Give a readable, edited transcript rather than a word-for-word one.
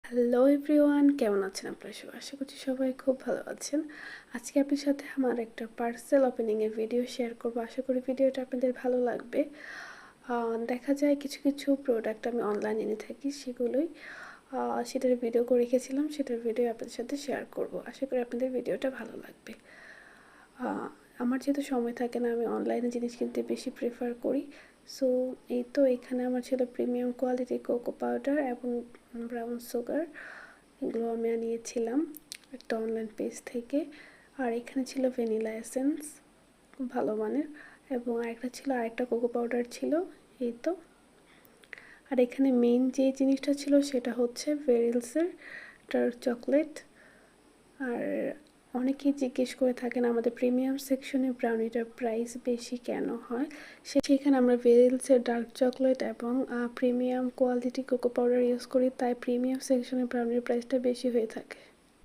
Hello everyone, কেমন আছেন আপনারা সবাই? আশা করছি সবাই খুব ভালো আছেন। আজকে আপনার সাথে আমার একটা পার্সেল ওপেনিংয়ের ভিডিও শেয়ার করব। আশা করি ভিডিওটা আপনাদের ভালো লাগবে। দেখা যায় কিছু কিছু প্রোডাক্ট আমি অনলাইনে এনে থাকি, সেটার ভিডিও করে রেখেছিলাম, সেটার ভিডিও আপনাদের সাথে শেয়ার করব। আশা করি আপনাদের ভিডিওটা ভালো লাগবে। আমার যেহেতু সময় থাকে না, আমি অনলাইনে জিনিস কিনতে বেশি প্রেফার করি। সো এই তো এখানে আমার ছিল প্রিমিয়াম কোয়ালিটি কোকো পাউডার এবং ব্রাউন সুগার। এগুলো আমি নিয়েছিলাম একটা অনলাইন পেজ থেকে। আর এখানে ছিল ভ্যানিলা এসেন্স, খুব ভালো মানের, এবং আরেকটা কোকো পাউডার ছিল। এই তো। আর এখানে মেইন যে জিনিসটা ছিল সেটা হচ্ছে ভেরিলসের ডার্ক চকলেট। আর অনেকেই জিজ্ঞেস করে থাকেন আমাদের প্রিমিয়াম সেকশনে ব্রাউনিটার প্রাইস বেশি কেন হয়। সেখানে আমরা ভেরিলসের ডার্ক চকলেট এবং premium quality cocoa powder use করি, তাই প্রিমিয়াম সেকশনে ব্রাউনির প্রাইসটা বেশি হয়ে থাকে।